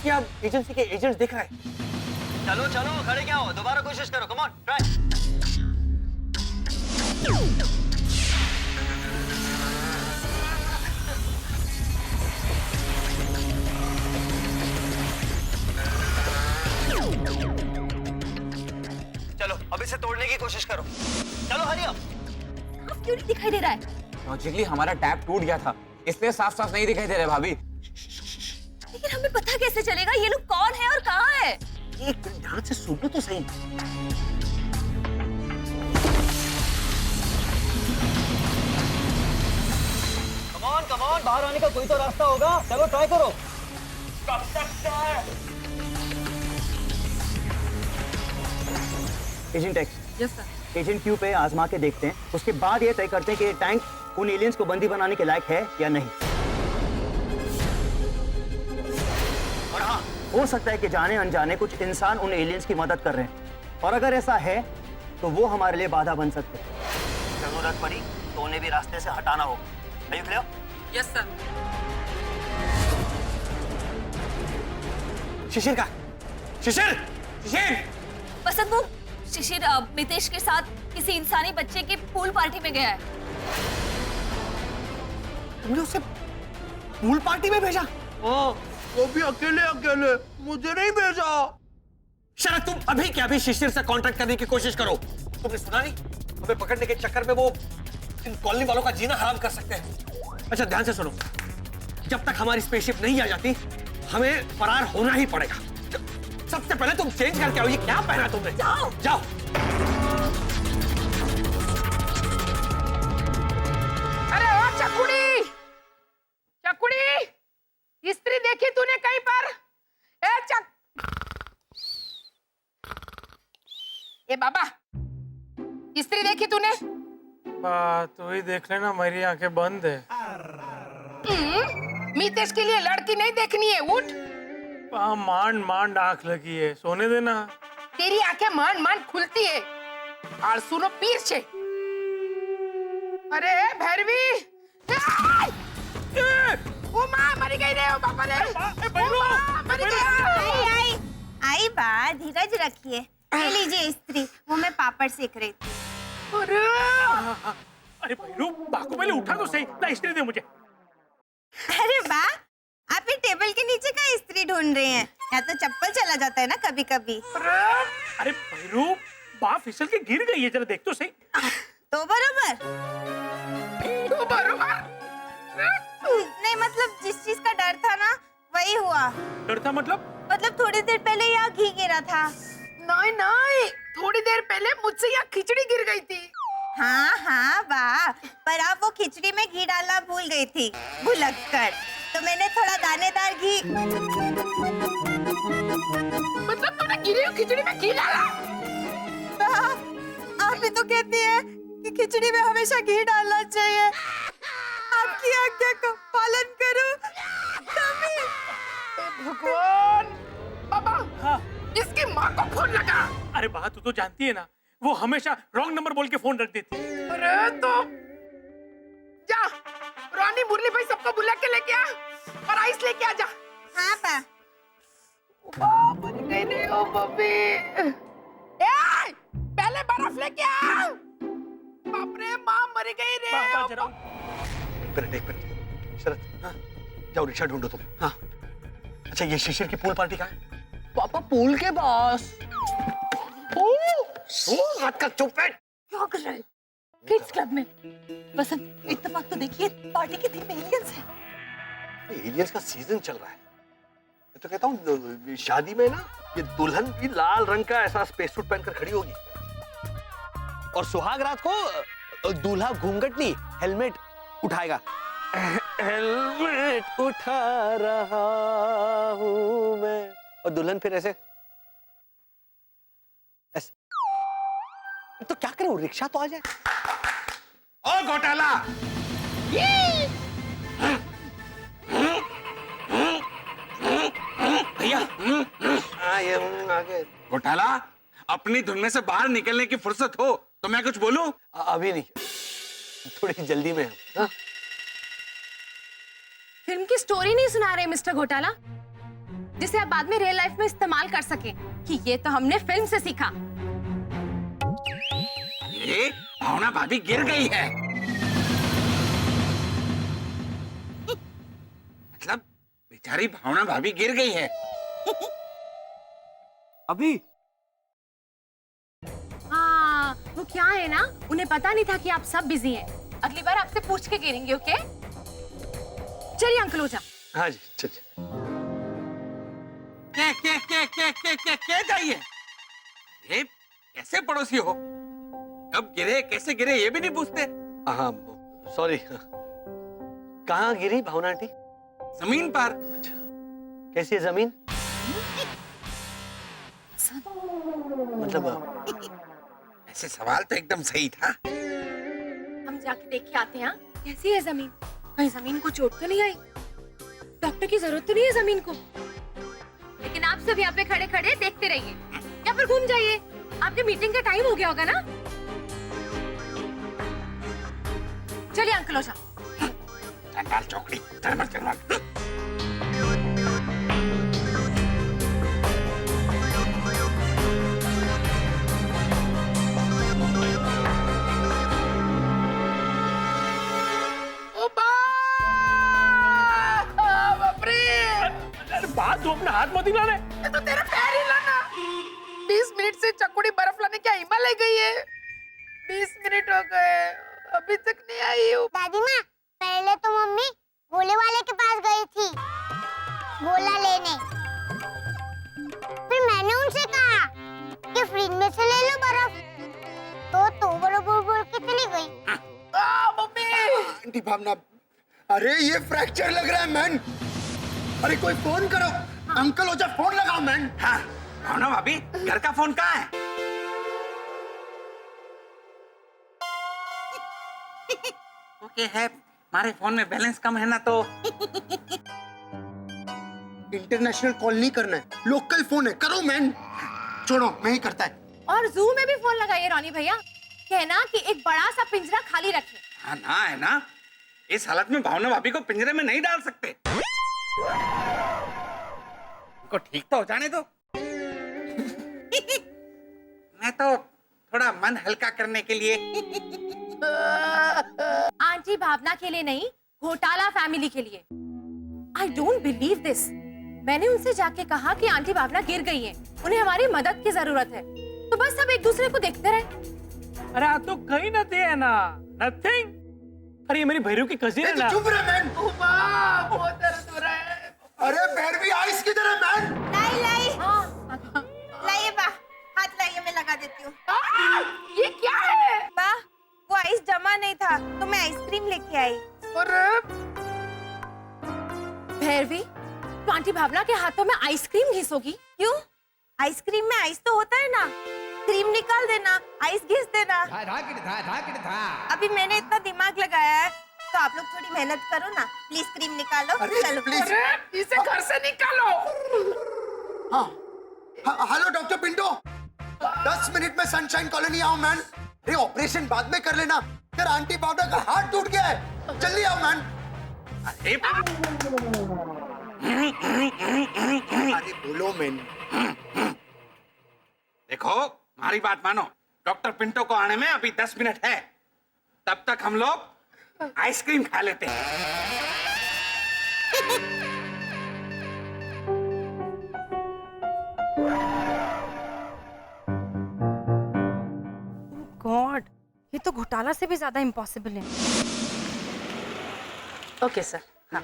क्या एजेंसी के एजेंट्स दिख रहे हैं? चलो चलो खड़े क्या हो, दोबारा कोशिश करो। Come on try. चलो अब इसे तोड़ने की कोशिश करो। चलो हरी अप। अब क्यों नहीं दिखाई दे रहा है? लॉजिकली हमारा टैप टूट गया था, इसलिए साफ साफ नहीं दिखाई दे रहा है भाभी। लेकिन हमें पता कैसे चलेगा ये लोग कौन है और कहाँ है? एक मिनट ध्यान से सुनो तो सही। कम ऑन, बाहर आने का कोई तो रास्ता होगा। चलो ट्राई करो। कब तक जाए? Agent x, yes sir. Agent Q पे आजमा के देखते हैं, उसके बाद ये तय करते हैं कि ये टैंक उन एलियंस को बंदी बनाने के लायक है या नहीं। और हाँ, हो सकता है कि जाने अनजाने कुछ इंसान उन एलियंस की मदद कर रहे हैं, और अगर ऐसा है तो वो हमारे लिए बाधा बन सकते हैं। जरूरत पड़ी तो उन्हें भी रास्ते से हटाना होगा। Are you clear? Yes sir. Shishir का, शिशिर, शिशिर। बसंत वो शिशिर मितेश के साथ किसी इंसानी बच्चे की पूल पार्टी में गया है। तुमने उसे पूल पार्टी में भेजा? हाँ, वो भी अकेले अकेले, मुझे नहीं भेजा। शरद तुम अभी क्या भी शिशिर से कांटेक्ट करने की कोशिश करो। तुमने सुना नहीं, हमें पकड़ने के चक्कर में वो इन कॉलोनी वालों का जीना हराम कर सकते हैं। अच्छा ध्यान से सुनो, जब तक हमारी स्पेसशिप नहीं आ जाती हमें फरार होना ही पड़ेगा। सबसे पहले तुम चेंज करके आओ। ये क्या पहना तुमने? जाओ जाओ। अरे ओ चकुड़ी, चकुड़ी, इस्त्री देखी तूने कहीं पर? ए बाबा, इस्त्री देखी तूने? तो ही देख लेना, मेरी आंखें बंद है। मितेश के लिए लड़की नहीं देखनी है, उठ। मांड मांड आंख लगी है, सोने देना। तेरी आंखें मांड मांड खुलती है। और सुनो पीर छे। अरे भैरवी, ओ माँ मरी गई रे, ओ बाबा रे, ओ माँ मरी गई। आई बा, धीरज रखिए। ले लीजिए इस्त्री, वो मैं पापड़ सेक रही थी। अरे भैरू, बा को पहले उठा तो सही ना, इस्त्री दे मुझे। अरे बा, आप ये ढूंढ रहे हैं? यहाँ तो चप्पल चला जाता है ना कभी कभी। अरे भैरू, बाप फिसल के गिर गई है, जरा देख तो सही। तो बरोबर नहीं, मतलब जिस चीज का डर था ना वही हुआ। डर था मतलब थोड़ी देर पहले यहाँ घी गिरा था। नहीं नहीं, थोड़ी देर पहले मुझसे यहाँ खिचड़ी गिर गई थी। हाँ हाँ वाह, पर आप वो खिचड़ी में घी डालना भूल गई थी भुलक्कड़, तो मैंने थोड़ा दानेदार घी। मतलब तूने गिरी हुई खिचड़ी में घी डाला? आप ही तो कहती है कि खिचड़ी में हमेशा घी डालना चाहिए। आपकी आज्ञा का पालन करूं तभी। भगवान, बाबा हाँ। इसकी माँ को फोन लगा। अरे बात तू तो जानती है ना, वो हमेशा रॉन्ग नंबर बोल के फोन रख देती है। अरे तो जा, रानी मुरली भाई सबको बुला के लेके आ और आइस लेके आ जा। हाँ पा। मर गई नहीं हो बबी। पहले बर्फ लेके आ। बाप रे, माँ मर गई रे। एक मिनट शरद, हाँ जाओ रिक्शा ढूंढो तुम। हाँ अच्छा, ये शिशिर की पूल पार्टी कहाँ है? पापा पूल के पास। मत कर, चुप बैठ। क्या कर रहे हैं? किड्स क्लब में। बसंत, इत्तेफाक तो देखिए, पार्टी के थीम में एलियंस है। एलियंस का सीजन चल रहा है। मैं तो कहता हूँ शादी में ना ये दुल्हन भी लाल रंग का ऐसा स्पेस सूट पहनकर खड़ी होगी, और सुहाग रात को दूल्हा घूंघट नहीं, हेलमेट उठाएगा। हेलमेट उठा रहा हूं मैं, और दुल्हन फिर ऐसे तो क्या करें, रिक्शा तो आ जाए। ओ घोटाला, भैया ये आगे। घोटाला, अपनी धुन में से बाहर निकलने की फुर्सत हो तो मैं कुछ बोलूं? अभी नहीं, थोड़ी जल्दी में। हाँ? फिल्म की स्टोरी नहीं सुना रहे मिस्टर घोटाला, जिसे आप बाद में रियल लाइफ में इस्तेमाल कर सके कि ये तो हमने फिल्म से सीखा। अरे भावना भाभी गिर गई है। मतलब बेचारी भावना भाभी गिर गई है। अभी हाँ, वो क्या है ना, उन्हें पता नहीं था कि आप सब बिजी हैं। अगली बार आपसे पूछ के गिरेंगे, ओके? चलिए अंकल ओझा। हाँ जी चलिए। क्या चाहिए? ये कैसे पड़ोसी हो? कब गिरे, कैसे गिरे, ये भी नहीं पूछते। हाँ सॉरी। कहाँ गिरी भावना आंटी? जमीन पर। अच्छा, कैसी है जमीन? मतलब ऐसे सवाल तो एकदम सही था। हम जाके देख के आते हैं कैसी है जमीन। कहीं जमीन को चोट तो नहीं आई? डॉक्टर की जरूरत तो नहीं है जमीन को। लेकिन आप सब यहाँ पे खड़े खड़े देखते रहिए या फिर घूम जाइए। आपके मीटिंग का टाइम हो गया होगा ना। चलिए अंकल ओझा। चंडाल चौकड़ी, चल। बात तू अपना हाथ मत हिलाने। तो तेरा पैर हिलाना। 20 मिनट से चकुड़ी बर्फ लाने क्या हिमालय गई है? 20 मिनट हो गए, अभी तक नहीं आई हो। दादी माँ, पहले तो मम्मी गोले वाले के पास गई थी गोला लेने, फिर मैंने उनसे कहा कि फ्रिज में से ले लो बर्फ, तो बरोबर बोल के चली गई। मम्मी। आंटी भावना, अरे ये फ्रैक्चर लग रहा है मैन। अरे कोई फोन करो, अंकल ओझा फोन लगाओ मैन। हाँ भावना भाभी, घर का फोन कहाँ है? ओके है, हमारे फोन में बैलेंस कम है ना, तो इंटरनेशनल कॉल नहीं करना है, लोकल फोन है, करो मैन। छोड़ो, मैं ही करता है। और जू में भी फोन लगाइए रोनी भैया, कहना कि एक बड़ा सा पिंजरा खाली रखें। हाँ ना, है ना। इस हालत में भावना भाभी को पिंजरे में नहीं डाल सकते। उनको ठीक तो हो जाने दो। मैं तो थोड़ा मन हल्का करने के लिए। आंटी भावना के लिए नहीं, घोटाला फैमिली के लिए। I don't believe this. मैंने उनसे जाके कहा कि आंटी भावना गिर गई हैं, उन्हें हमारी मदद की जरूरत है, तो बस सब एक दूसरे को देखते रहे। अरे आप तो कहीं न थे ना, नथिंग। अरे ये मेरी भैरव की कजिन है ना। चुप रहे मैन। बहुत दर्द हो रहा है। अरे भैरवी आइस किधर है मैन? लाई लाइए बा, हाथ लाइए, मैं लगा देती हूँ। ये क्या है? बा, वो आइस जमा नहीं था तो मैं आइसक्रीम लेके आई। भैरवी, तो आंटी भावना के हाथों में आइसक्रीम घिसोगी? क्यों? आइसक्रीम में आइस तो होता है ना, क्रीम निकाल देना, आइस घिस देना। अभी मैंने इतना दिमाग लगाया है तो आप लोग थोड़ी मेहनत करो ना, प्लीज क्रीम निकालो। चलो प्लीज इसे घर से निकालो। हेलो डॉक्टर पिंटो, 10 मिनट में सनशाइन कॉलोनी आओ मैन। अरे ऑपरेशन बाद में कर लेना, यार आंटी भावना का हाथ टूट गया है, जल्दी आओ मैन। अरे बोलो मैन। देखो हमारी बात मानो, डॉक्टर पिंटो को आने में अभी 10 मिनट है, तब तक हम लोग आइसक्रीम खा लेते हैं। गॉड, ये तो घोटाला से भी ज्यादा इम्पॉसिबल है। Okay sir. हाँ।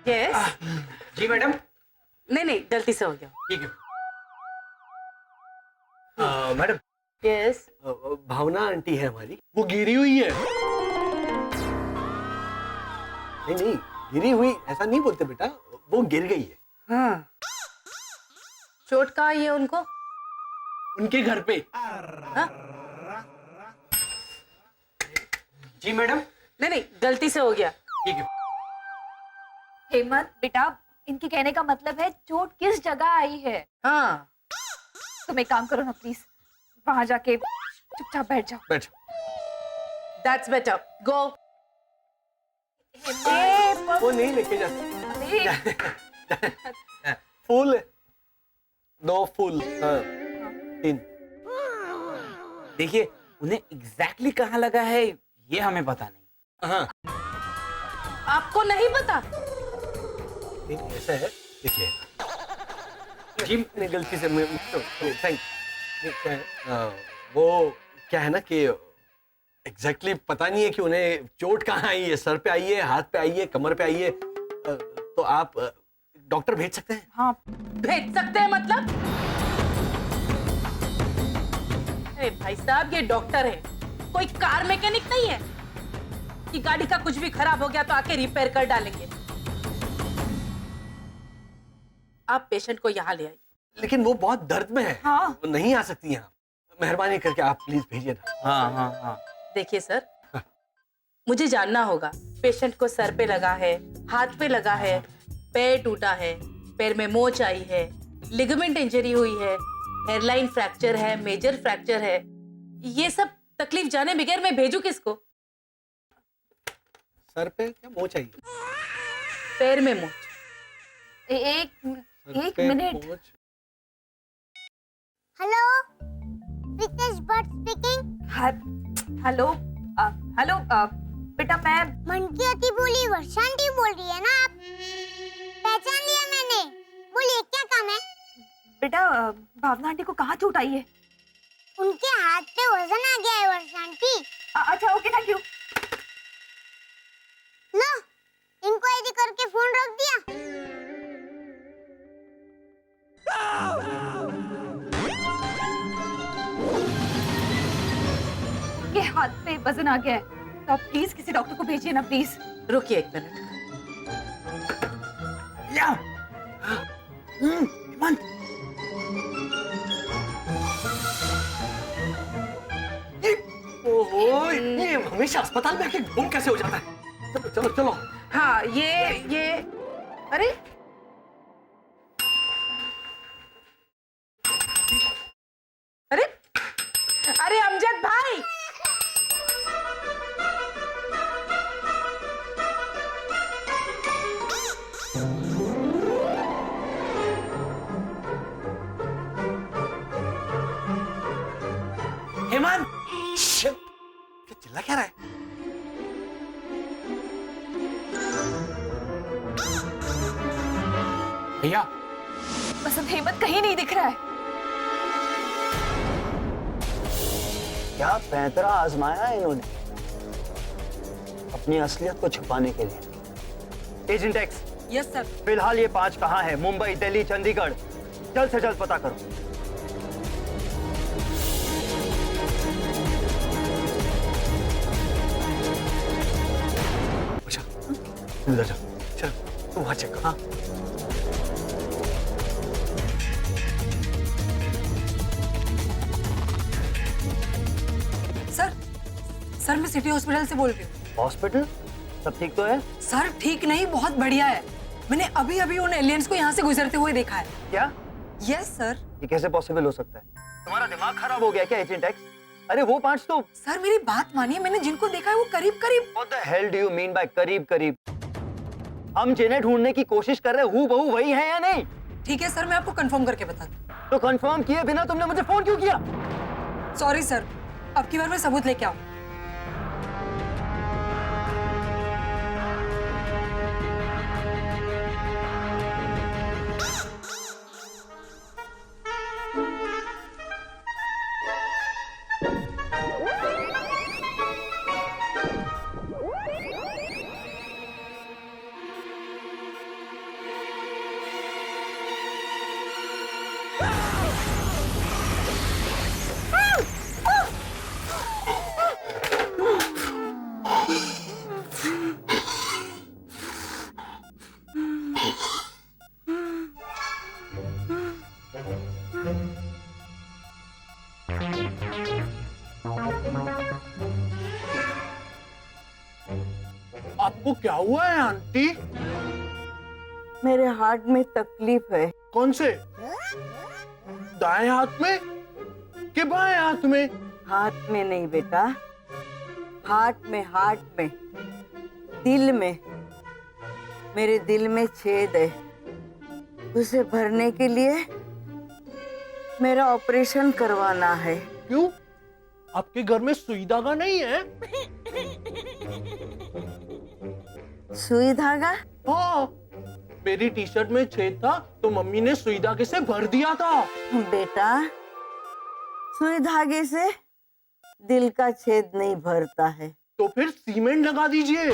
यस। जी मैडम। नहीं, गलती से हो गया। ठीक है। मैडम। यस। भावना आंटी है हमारी, वो गिरी हुई है। नहीं, गिरी हुई ऐसा नहीं बोलते बेटा, वो गिर गई है। हाँ। चोट कहाँ आई है उनको? उनके घर पे। हाँ? जी मैडम। नहीं, गलती से हो गया। ठीक है। हेमंत बेटा, इनके कहने का मतलब है चोट किस जगह आई है। हाँ। तुम एक काम करो ना प्लीज, वहां जाके चुपचाप बैठ जाओ। बैठ। That's better. Go. वो नहीं लेके जा। फूल 2 फूल। 3। देखिए उन्हें एग्जैक्टली कहाँ लगा है ये हमें पता नहीं। हाँ। आपको नहीं पता? नहीं, ऐसा है, देखिए जी ने गलती से थैंक वो क्या है ना कि एग्जैक्टली पता नहीं है कि उन्हें चोट कहाँ आई है, सर पे आई है, हाथ पे आई है, कमर पे आई है, तो आप डॉक्टर भेज सकते हैं? हाँ, भेज सकते हैं मतलब? अरे भाई साहब, ये डॉक्टर है, कोई कार मैकेनिक नहीं है कि गाड़ी का कुछ भी खराब हो गया तो आके रिपेयर कर डालेंगे। आप पेशेंट को यहाँ ले आइए। लेकिन वो बहुत दर्द में है। हाँ। वो नहीं आ सकती यहाँ, मेहरबानी करके आप प्लीज भेजिए ना। हाँ। देखिए सर, मुझे जानना होगा पेशेंट को सर पे लगा है, हाथ पे लगा है, पैर टूटा है, पैर में मोच आई है, लिगामेंट इंजरी हुई है, हेयरलाइन फ्रैक्चर है, मेजर फ्रैक्चर है, ये सब तकलीफ जाने बगैर मैं भेजू किसको? सर पे क्या मोच आई? पैर में मोच। एक minute. Hello, Pritesh Bhatt speaking. Hello बेटा, मैं मन की अति बोली वर्षांती बोल रही है ना आप? पहचान लिया मैंने, बोलिए क्या काम है? बेटा, भावना आंटी को कहाँ चोट आई है? उनके हाथ पे वजन आ गया है वर्षांती। अच्छा ओके, थैंक यू। लो, इंक्वायरी करके फोन रख दिया। के हाथ पे वजन आ गया है, तो आप प्लीज किसी डॉक्टर को भेजिए ना प्लीज। रुकिए एक मिनट। ओहो, ये हमेशा अस्पताल में आके गुम कैसे हो जाता है? चलो चलो। हाँ, ये अरे अरे अमजद भाई, हेमंत, चिल्ला क्या रहा है? भैया वसंत हेमंत कहीं नहीं दिख रहा है। क्या पैंतरा आजमाया है इन्होंने अपनी असलियत को छुपाने के लिए। Agent x. Yes sir. फिलहाल ये 5 कहाँ है? मुंबई, दिल्ली, चंडीगढ़, जल्द से जल्द पता करो। अच्छा अंदर जा, चल तू वहां चेक कर। हाँ सर मैं सिटी हॉस्पिटल से बोल रही हूँ। हॉस्पिटल? सब ठीक तो है? सर ठीक नहीं, बहुत बढ़िया है। मैंने अभी अभी उन एलियंस को यहाँ से गुजरते हुए देखा है। क्या? Yes sir. ये कैसे पॉसिबल हो सकता है? तुम्हारा दिमाग खराब हो गया क्या एजेंट एक्स? अरे वो 5 तो। सर मेरी बात मानिए, मैंने जिनको देखा है वो करीब करीब। What the hell do you mean by करीब करीब? हम जिन्हें ढूंढने की कोशिश कर रहे हैं हूबहू वही है या नहीं? ठीक है सर, मैं आपको कंफर्म करके बता दूं। तो कंफर्म किए बिना तुमने मुझे फोन क्यों किया? सॉरी सर, अब की बार मैं सबूत लेके आऊँ। आपको क्या हुआ है आंटी? मेरे हार्ट में तकलीफ है। कौन से? दाएं हाथ में कि बाएं हाथ में? हाथ में नहीं बेटा, हार्ट में दिल में। मेरे दिल में छेद है, उसे भरने के लिए मेरा ऑपरेशन करवाना है। क्यों? आपके घर में सुई धागा नहीं है? सुई धागा? हाँ, मेरी टी शर्ट में छेद था तो मम्मी ने सुई धागे से भर दिया था। बेटा, सुई धागे से दिल का छेद नहीं भरता है। तो फिर सीमेंट लगा दीजिए।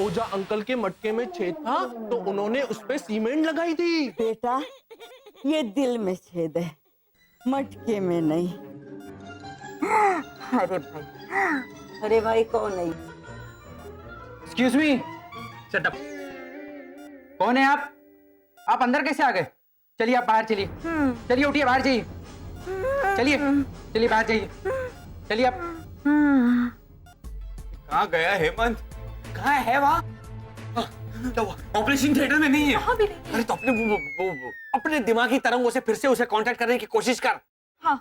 ओझा अंकल के मटके में छेद था तो उन्होंने उस पे सीमेंट लगाई थी। बेटा, ये दिल में छेद है, मटके में नहीं। अरे भाई कौन नहीं? Excuse me, shut up. कौन है आप? आप अंदर कैसे आ गए? चलिए आप बाहर चलिए। चलिए उठिए, बाहर जाइए। चलिए चलिए बाहर जाइए। चलिए आप। कहाँ गया हेमंत? कहाँ है वहाँ? ऑपरेशन थिएटर में नहीं है। अरे तो अपने दिमागी तरंगों से फिर से उसे कांटेक्ट करने की कोशिश कर। हाँ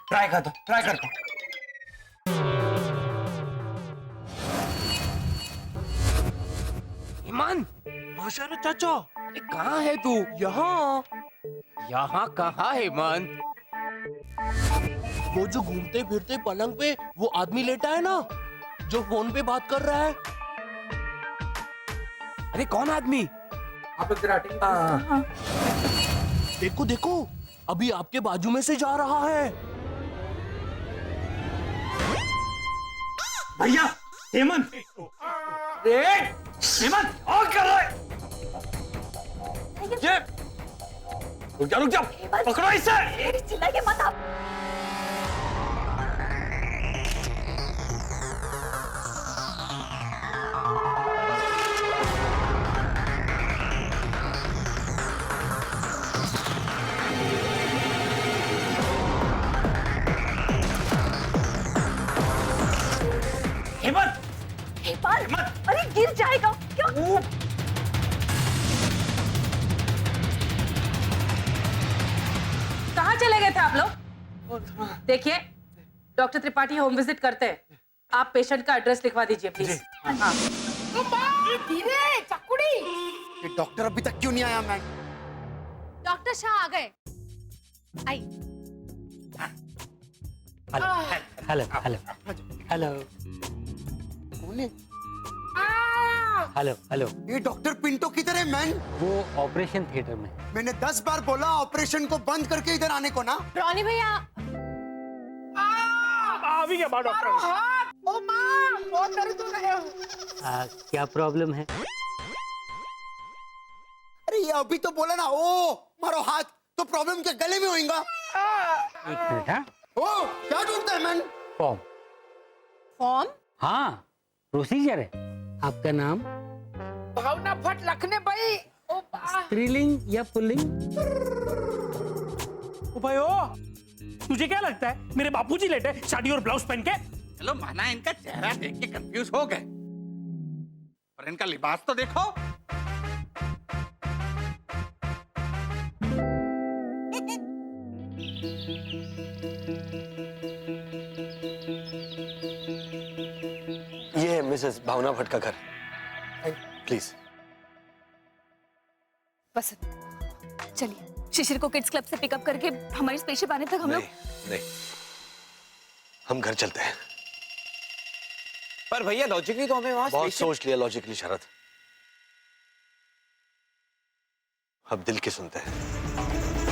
ट्राई करता। ईमान, माशाल्लाह चाचा, कहाँ है तू? यहाँ कहाँ है ईमान? वो जो घूमते फिरते पलंग पे वो आदमी लेटा है ना, जो फोन पे बात कर रहा है। अरे कौन आदमी? आप इधर हटेंगे? देखो देखो, अभी आपके बाजू में से जा रहा है। भैया हेमंत, हेमंत और कर रहा है। ये रुक जा, पकड़ो इसे। चिल्लाइए मत आप। हेमंत, अरे गिर जाएगा क्या? कहाँ चले गए थे आप लोग? देखिए, डॉक्टर त्रिपाठी होम विजिट करते हैं। आप पेशेंट का एड्रेस लिखवा दीजिए प्लीज। हाँ। धीरे चकुड़ी। ये डॉक्टर अभी तक क्यों नहीं आया मैम? डॉक्टर शाह आ गए। आई। Hello hello hello. कौन है? Hello hello. ये डॉक्टर पिंटो किधर है मैन? वो ऑपरेशन थिएटर में। मैंने 10 बार बोला ऑपरेशन को बंद करके इधर आने को ना। रॉनी भैया अभी क्या बात डॉक्टर? ओ माँ, बहुत दर्द हो रहा है। क्या प्रॉब्लम है? अरे ये अभी तो बोला ना, ओ मारो हाथ, तो प्रॉब्लम क्या गले में होएगा? एक मिनट। हाँ ओ क्या ढूंढता है मैन? फॉर्म। फॉर्म? हाँ प्रोसीजर है। आपका नाम? भावना भट्ट लखने भाई। ओ स्त्रीलिंग या पुल्लिंग? ओ भाई ओ, तुझे क्या लगता है मेरे बापूजी लेटे साड़ी और ब्लाउज पहन के? चलो माना इनका चेहरा देख के कंफ्यूज हो गए, पर इनका लिबास तो देखो। ये है मिसेस भावना भट्ट का घर, प्लीज। बस चलिए, शिशिर को किड्स क्लब से पिकअप करके हमारी स्पेसशिप आने तक हम लोग। नहीं, हम घर चलते हैं। पर भैया लॉजिकली तो हमें वहां बहुत सोच लिया लॉजिकली शरद, अब दिल की सुनते हैं।